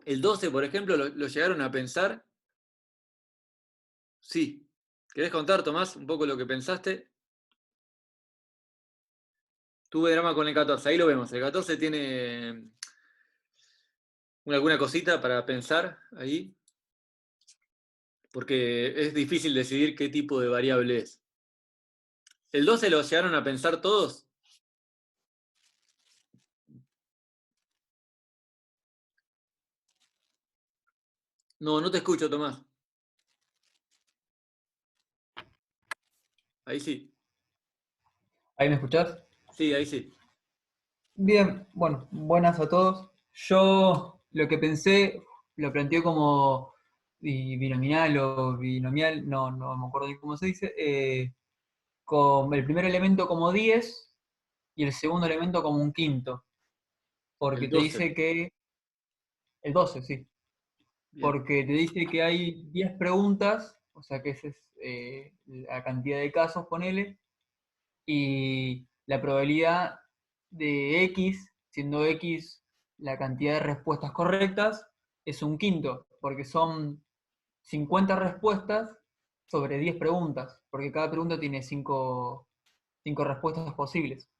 El 12, por ejemplo, ¿lo llegaron a pensar? Sí. ¿Querés contar, Tomás, un poco lo que pensaste? Tuve drama con el 14, ahí lo vemos. El 14 tiene alguna cosita para pensar ahí, porque es difícil decidir qué tipo de variable es. ¿El 12 lo llegaron a pensar todos? No, no te escucho, Tomás. Ahí sí. ¿Ahí me escuchás? Sí, ahí sí. Bien, bueno, buenas a todos. Yo lo que pensé lo planteé como binominal o binomial, no me acuerdo bien cómo se dice, con el primer elemento como 10 y el segundo elemento como un quinto, porque El te 12. dice que, el 12, sí, Bien. porque te dice que hay 10 preguntas, o sea que esa es la cantidad de casos, ponele, y la probabilidad de X, siendo X la cantidad de respuestas correctas, es un quinto, porque son 50 respuestas sobre 10 preguntas, porque cada pregunta tiene 5 respuestas posibles.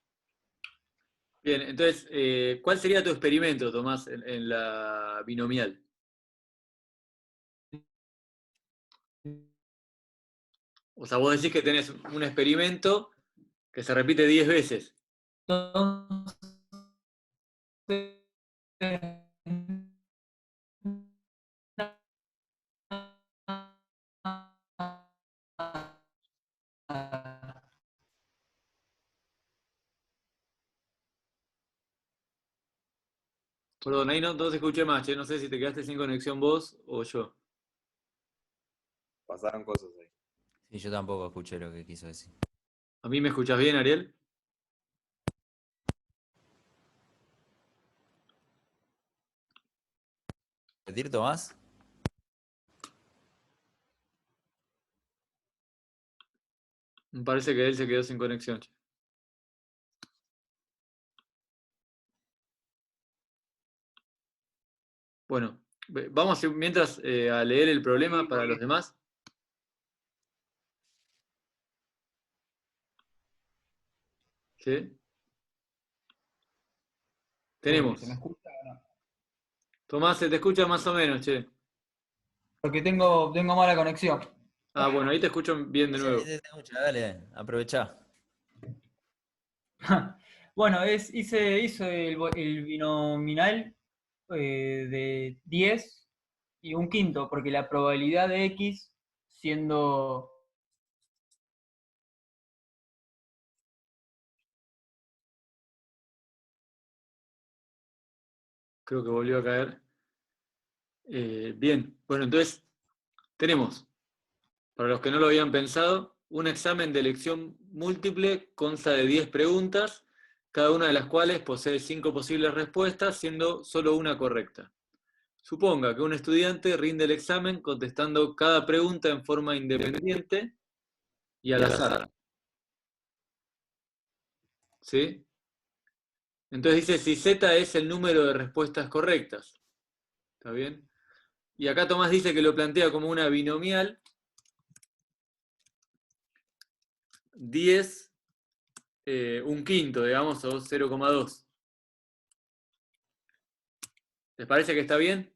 Bien, entonces, ¿cuál sería tu experimento, Tomás, en la binomial? O sea, vos decís que tenés un experimento que se repite 10 veces. Entonces, Perdón, ahí no te escuché más, che. No sé si te quedaste sin conexión vos o yo. Pasaron cosas ahí. Sí, yo tampoco escuché lo que quiso decir. ¿A mí me escuchás bien, Ariel? ¿Repetir, Tomás? Me parece que él se quedó sin conexión, che. Bueno, vamos mientras a leer el problema para los demás. ¿Sí? Tenemos. ¿se me escucha o no? Tomás, se te escucha más o menos, che. Porque tengo mala conexión. Ah, bueno, ahí te escucho bien de Sí, ahí nuevo. te escucha, dale, aprovechá. Bueno, hice el binominal de 10 y un quinto, porque la probabilidad de X siendo... Creo que volvió a caer. Bien, bueno, entonces tenemos, para los que no lo habían pensado, un examen de elección múltiple consta de 10 preguntas, cada una de las cuales posee 5 posibles respuestas, siendo solo una correcta. Suponga que un estudiante rinde el examen contestando cada pregunta en forma independiente y al azar. ¿Sí? Entonces dice si Z es el número de respuestas correctas. ¿Está bien? Y acá Tomás dice que lo plantea como una binomial 10, un quinto, digamos, o 0,2. ¿Les parece que está bien?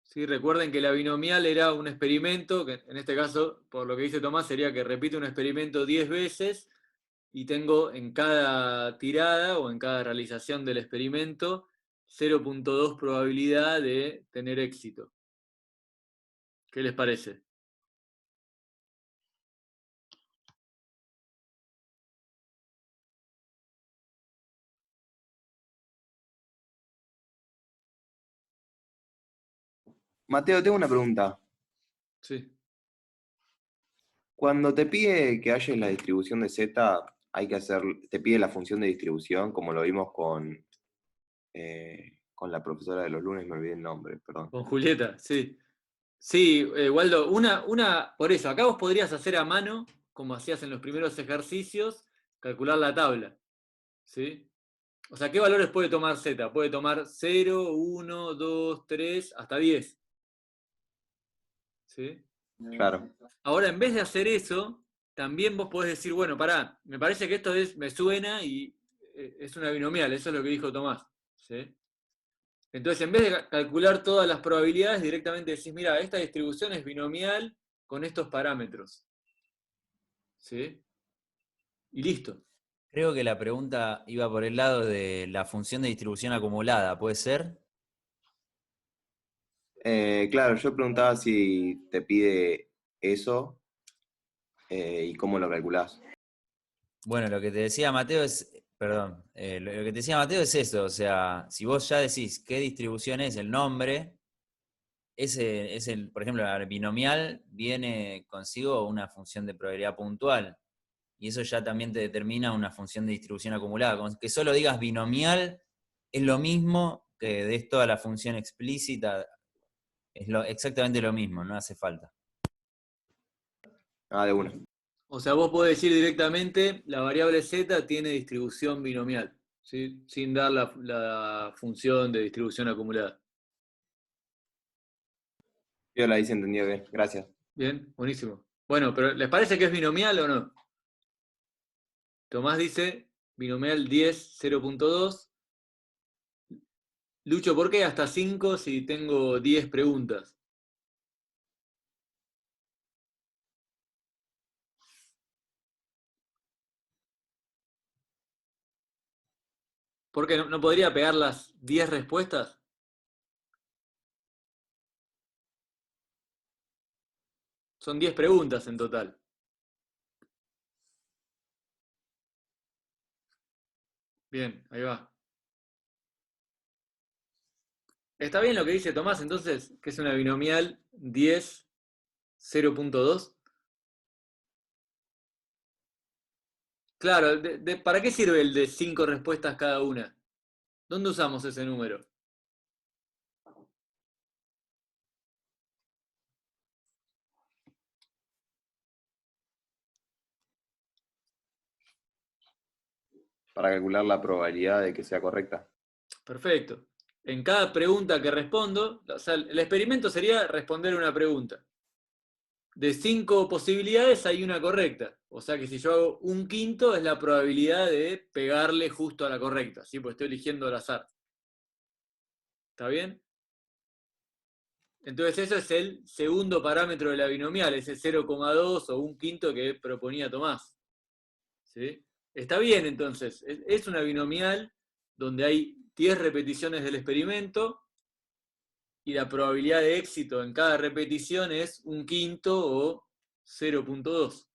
Sí, recuerden que la binomial era un experimento, que en este caso, por lo que dice Tomás, sería que repite un experimento 10 veces y tengo en cada tirada o en cada realización del experimento 0,2 probabilidad de tener éxito. ¿Qué les parece? Mateo, tengo una pregunta. Sí. Cuando te pide que halles la distribución de Z, te pide la función de distribución, como lo vimos con la profesora de los lunes, me olvidé el nombre, perdón. Con Julieta, sí. Sí, Waldo, por eso, acá vos podrías hacer a mano, como hacías en los primeros ejercicios, calcular la tabla. ¿Sí? O sea, ¿qué valores puede tomar Z? Puede tomar 0, 1, 2, 3, hasta 10. ¿Sí? Claro. Ahora, en vez de hacer eso, también vos podés decir, bueno, pará, me parece que esto me suena y es una binomial, eso es lo que dijo Tomás. ¿Sí? Entonces, en vez de calcular todas las probabilidades, directamente decís, mira, esta distribución es binomial con estos parámetros. ¿Sí? Y listo. Creo que la pregunta iba por el lado de la función de distribución acumulada, ¿puede ser? Claro, yo preguntaba si te pide eso y cómo lo calculás. Bueno, lo que te decía Mateo es, perdón, lo que te decía Mateo es eso, o sea, si vos ya decís qué distribución es el nombre, ese es por ejemplo, la binomial viene consigo una función de probabilidad puntual, y eso ya también te determina una función de distribución acumulada. Con que solo digas binomial es lo mismo que des toda la función explícita, es exactamente lo mismo, no hace falta. Ah, de una. O sea, vos podés decir directamente, la variable z tiene distribución binomial, ¿sí? Sin dar la función de distribución acumulada. Yo la hice entendido bien, gracias. Bien, buenísimo. Bueno, pero ¿les parece que es binomial o no? Tomás dice binomial 10, 0,2. Lucho, ¿por qué hasta 5 si tengo 10 preguntas? ¿Por qué no podría pegar las 10 respuestas? Son 10 preguntas en total. Bien, ahí va. ¿Está bien lo que dice Tomás entonces? Que es una binomial 10, 0,2. Claro, ¿para qué sirve el de 5 respuestas cada una? ¿Dónde usamos ese número? Para calcular la probabilidad de que sea correcta. Perfecto. En cada pregunta que respondo, o sea, el experimento sería responder una pregunta. De 5 posibilidades hay una correcta. O sea que si yo hago un quinto es la probabilidad de pegarle justo a la correcta, ¿sí? Pues estoy eligiendo al azar. ¿Está bien? Entonces eso es el segundo parámetro de la binomial, ese 0,2 o un quinto que proponía Tomás. ¿Sí? Está bien entonces, es una binomial donde hay 10 repeticiones del experimento y la probabilidad de éxito en cada repetición es un quinto o 0,2.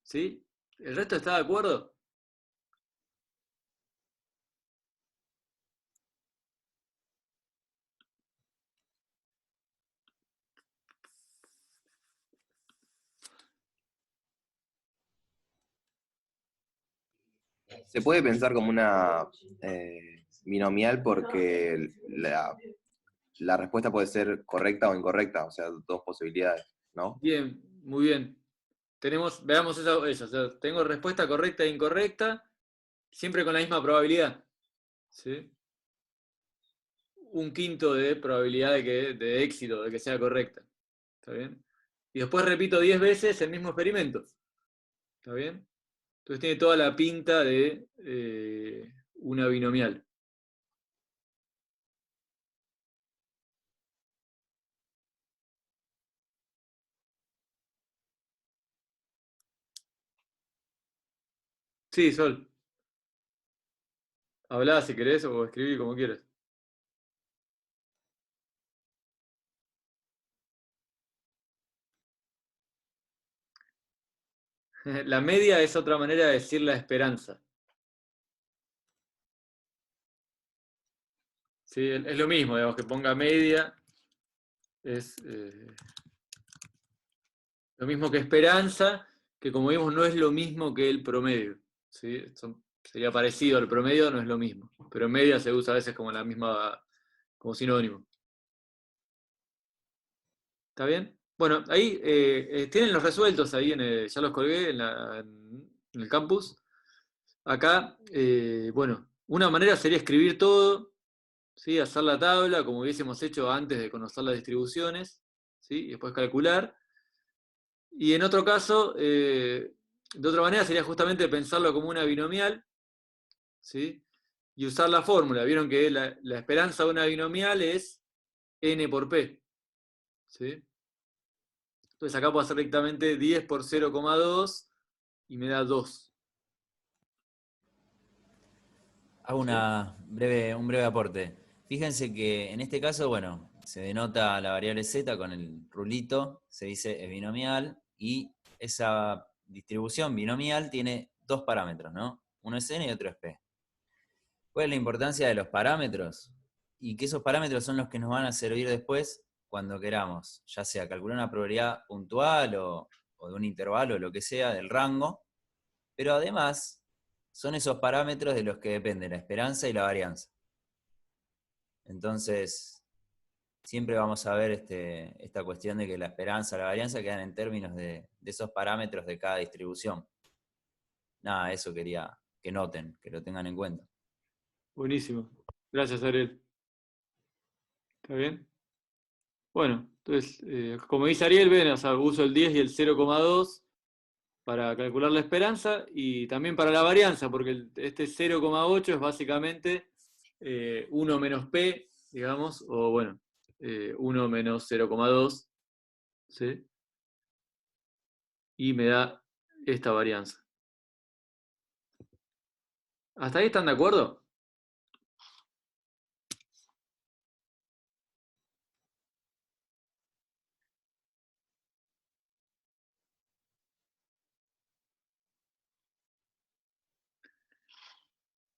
¿Sí? ¿El resto está de acuerdo? Se puede pensar como una binomial porque la respuesta puede ser correcta o incorrecta, o sea, dos posibilidades, ¿no? Bien, muy bien. Veamos eso. O sea, tengo respuesta correcta e incorrecta, siempre con la misma probabilidad. ¿Sí? Un quinto de probabilidad de éxito, de que sea correcta. ¿Está bien? Y después repito 10 veces el mismo experimento. ¿Está bien? Entonces tiene toda la pinta de una binomial. Sí, Sol. Hablá si querés o escribí como quieras. La media es otra manera de decir la esperanza. ¿Sí? Es lo mismo, digamos, que ponga media. Es lo mismo que esperanza, que como vimos no es lo mismo que el promedio. ¿Sí? Sería parecido al promedio, no es lo mismo. Pero media se usa a veces como la misma, como sinónimo. ¿Está bien? Bueno, ahí tienen los resueltos, ahí ya los colgué en el campus. Acá, bueno, una manera sería escribir todo, ¿sí? Hacer la tabla como hubiésemos hecho antes de conocer las distribuciones, ¿sí? Y después calcular. Y en otro caso, de otra manera sería justamente pensarlo como una binomial, ¿sí? Y usar la fórmula. Vieron que la esperanza de una binomial es n por p, ¿sí? Entonces acá puedo hacer directamente 10 por 0,2 y me da 2. Hago ¿Sí? un breve aporte. Fíjense que en este caso, bueno, se denota la variable z con el rulito, se dice es binomial, y esa distribución binomial tiene dos parámetros, ¿no? Uno es n y otro es p. ¿Cuál es la importancia de los parámetros? Y que esos parámetros son los que nos van a servir después cuando queramos, ya sea calcular una probabilidad puntual o de un intervalo, o lo que sea, del rango, pero además son esos parámetros de los que depende la esperanza y la varianza. Entonces, siempre vamos a ver esta cuestión de que la esperanza y la varianza quedan en términos de esos parámetros de cada distribución. Nada, eso quería que noten, que lo tengan en cuenta. Buenísimo. Gracias, Ariel. ¿Está bien? Bueno, entonces, como dice Ariel, ven, o sea, uso el 10 y el 0,2 para calcular la esperanza y también para la varianza, porque este 0,8 es básicamente 1 menos p, digamos, o bueno, 1 menos 0,2, ¿sí? Y me da esta varianza. ¿Hasta ahí están de acuerdo?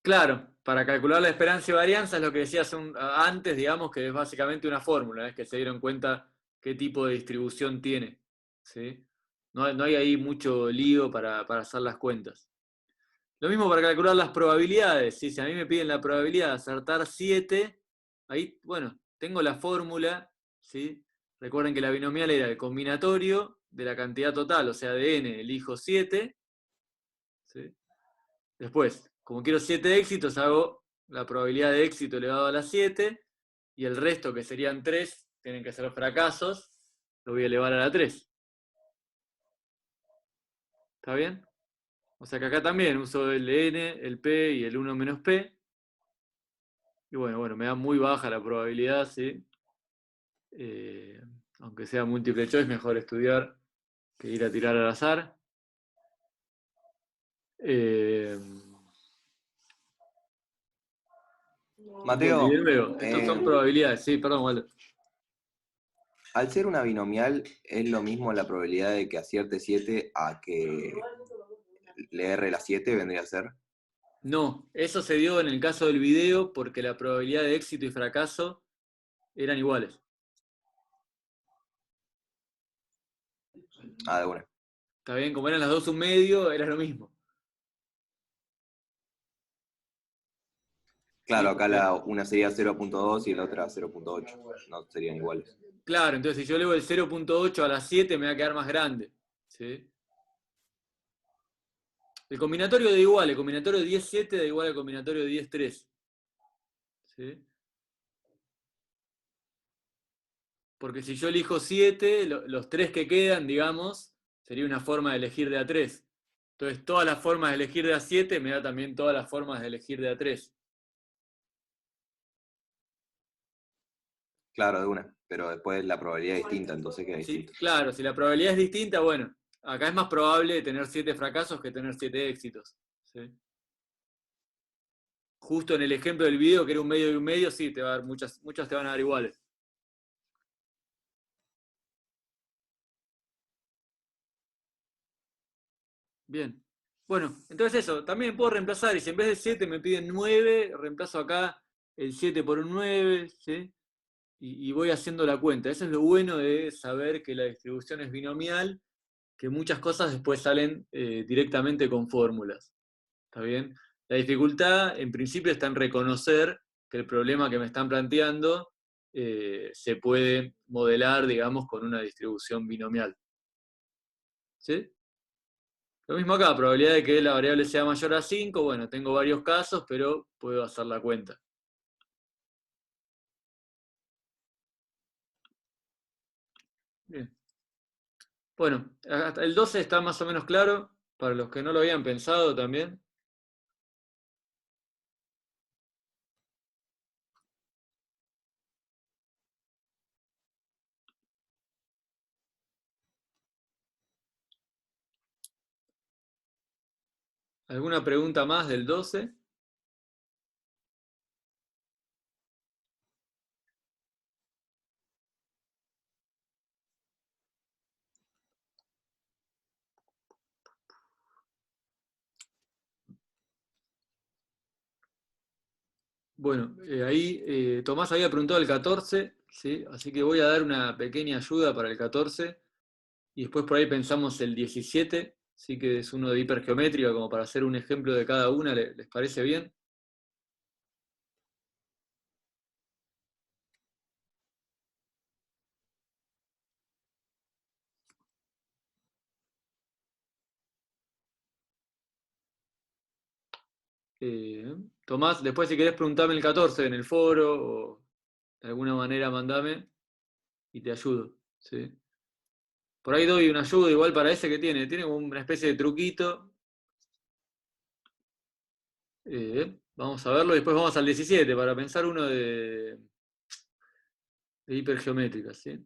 Claro, para calcular la esperanza y varianza es lo que decías antes, digamos, que es básicamente una fórmula, es que se dieron cuenta qué tipo de distribución tiene, ¿sí? No hay ahí mucho lío para hacer las cuentas. Lo mismo para calcular las probabilidades, ¿sí? Si a mí me piden la probabilidad de acertar 7, ahí, bueno, tengo la fórmula, ¿sí? Recuerden que la binomial era el combinatorio de la cantidad total, o sea, de n elijo 7, ¿sí? Después, como quiero 7 éxitos, hago la probabilidad de éxito elevado a la 7, y el resto, que serían 3, tienen que ser fracasos, lo voy a elevar a la 3. ¿Está bien? O sea que acá también uso el n, el p y el 1 menos p. Y bueno, me da muy baja la probabilidad, ¿sí? Aunque sea múltiple choice, mejor estudiar que ir a tirar al azar. Eh, bueno, y Mateo, de nuevo, estos son probabilidades, sí, perdón, Walter. al ser una binomial, ¿es lo mismo la probabilidad de que acierte 7 a que le erre la 7 vendría a ser? No, eso se dio en el caso del video porque la probabilidad de éxito y fracaso eran iguales. Ah, de una. ¿Está bien? Como eran las dos un medio, era lo mismo. Claro, acá una sería 0.2 y la otra 0.8. No serían iguales. Claro, entonces si yo elevo el 0.8 a la 7 me va a quedar más grande. ¿Sí? El combinatorio da igual, el combinatorio 10-7 da igual al combinatorio 10-3. ¿Sí? Porque si yo elijo 7, los 3 que quedan, digamos, sería una forma de elegir de a 3. Entonces todas las formas de elegir de a 7 me da también todas las formas de elegir de a 3. Claro, de una. Pero después la probabilidad es distinta, entonces queda Sí, distinto. claro, si la probabilidad es distinta, bueno, acá es más probable tener 7 fracasos que tener 7 éxitos. ¿Sí? Justo en el ejemplo del video, que era un medio y un medio, sí, te va a dar muchas te van a dar iguales. Bien. Bueno, entonces eso, también puedo reemplazar, y si en vez de 7 me piden 9, reemplazo acá el 7 por un 9, ¿sí? Y voy haciendo la cuenta. Eso es lo bueno de saber que la distribución es binomial, que muchas cosas después salen directamente con fórmulas. ¿Está bien? La dificultad, en principio, está en reconocer que el problema que me están planteando se puede modelar, digamos, con una distribución binomial. ¿Sí? Lo mismo acá, probabilidad de que la variable sea mayor a 5, bueno, tengo varios casos, pero puedo hacer la cuenta. Bien. Bueno, hasta el 12 está más o menos claro, para los que no lo habían pensado también. ¿Alguna pregunta más del 12? Bueno, ahí Tomás había preguntado el 14, ¿sí? Así que voy a dar una pequeña ayuda para el 14 y después por ahí pensamos el 17, sí, que es uno de hipergeométrica, como para hacer un ejemplo de cada una, ¿les parece bien? Tomás, después si querés preguntarme el 14 en el foro o de alguna manera mandame y te ayudo, ¿sí? Por ahí doy una ayuda igual para ese que tiene como una especie de truquito. Vamos a verlo y después vamos al 17 para pensar uno de hipergeométricas, ¿sí?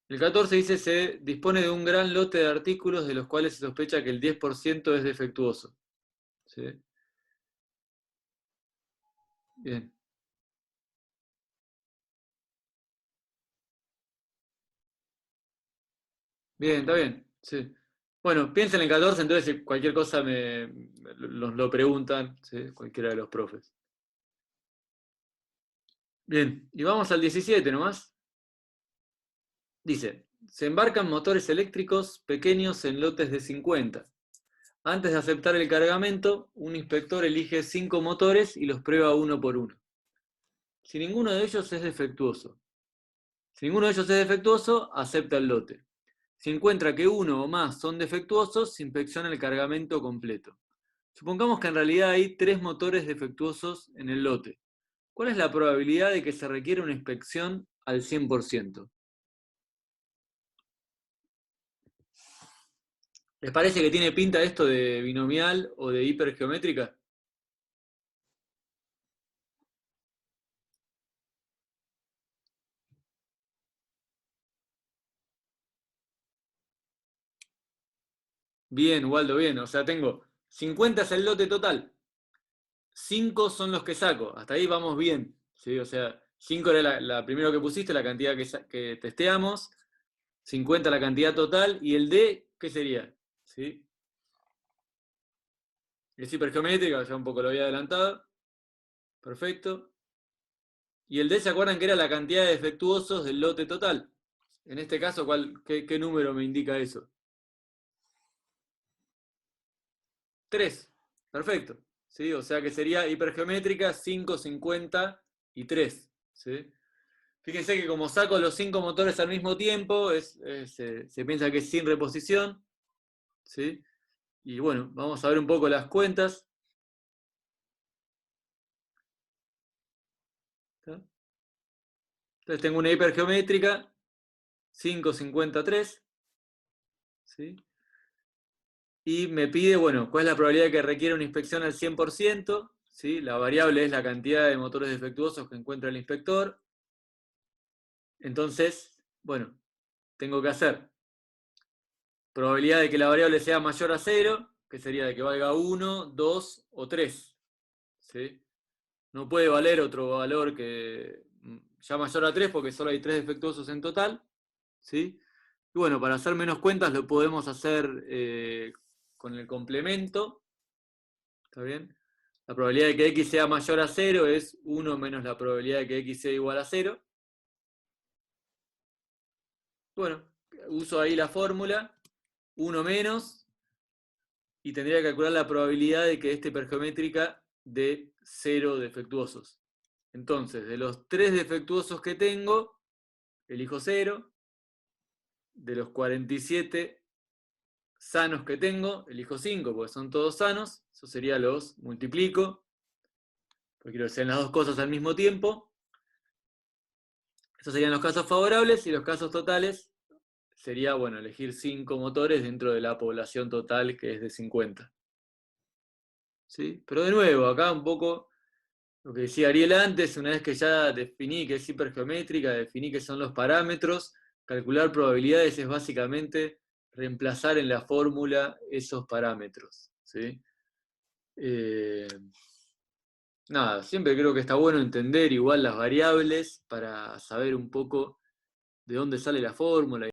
El 14 dice, se dispone de un gran lote de artículos de los cuales se sospecha que el 10% es defectuoso. ¿Sí? Bien. Bien, está bien. Sí. Bueno, piensen en el 14, entonces si cualquier cosa nos lo preguntan, ¿sí? Cualquiera de los profes. Bien, y vamos al 17 nomás. Dice, se embarcan motores eléctricos pequeños en lotes de 50. Antes de aceptar el cargamento, un inspector elige 5 motores y los prueba uno por uno. Si ninguno de ellos es defectuoso. Si ninguno de ellos es defectuoso, acepta el lote. Si encuentra que uno o más son defectuosos, se inspecciona el cargamento completo. Supongamos que en realidad hay 3 motores defectuosos en el lote. ¿Cuál es la probabilidad de que se requiera una inspección al 100%? ¿Les parece que tiene pinta esto de binomial o de hipergeométrica? Bien, Waldo, bien. O sea, tengo 50 es el lote total. 5 son los que saco. Hasta ahí vamos bien. ¿Sí? O sea, 5 era la primero que pusiste, la cantidad que testeamos. 50 la cantidad total. ¿Y el D qué sería? ¿Sí? Es hipergeométrica, ya un poco lo había adelantado. Perfecto. Y el D, ¿se acuerdan que era la cantidad de defectuosos del lote total? En este caso, qué número me indica eso? 3. Perfecto. ¿Sí? O sea que sería hipergeométrica 5, 50 y 3. ¿Sí? Fíjense que como saco los 5 motores al mismo tiempo, se piensa que es sin reposición. ¿Sí? Y bueno, vamos a ver un poco las cuentas. ¿Está? Entonces tengo una hipergeométrica 5, 50, 3. ¿Sí? Y me pide, bueno, cuál es la probabilidad de que requiera una inspección al 100%. ¿Sí? La variable es la cantidad de motores defectuosos que encuentra el inspector. Entonces, bueno, tengo que hacer probabilidad de que la variable sea mayor a 0, que sería de que valga 1, 2 o 3. ¿Sí? No puede valer otro valor que ya mayor a 3 porque solo hay 3 defectuosos en total. ¿Sí? Y bueno, para hacer menos cuentas lo podemos hacer con el complemento. ¿Está bien? La probabilidad de que x sea mayor a 0 es 1 menos la probabilidad de que x sea igual a 0. Bueno, uso ahí la fórmula, 1 menos, y tendría que calcular la probabilidad de que esta hipergeométrica dé 0 defectuosos. Entonces, de los 3 defectuosos que tengo, elijo 0. De los 47 sanos que tengo, elijo 5, porque son todos sanos. Eso sería los multiplico, porque quiero que sean las dos cosas al mismo tiempo. Esos serían los casos favorables, y los casos totales sería, bueno, elegir 5 motores dentro de la población total, que es de 50. ¿Sí? Pero de nuevo, acá un poco lo que decía Ariel antes, una vez que ya definí que es hipergeométrica, definí que son los parámetros, calcular probabilidades es básicamente reemplazar en la fórmula esos parámetros. ¿Sí? Nada, siempre creo que está bueno entender igual las variables para saber un poco de dónde sale la fórmula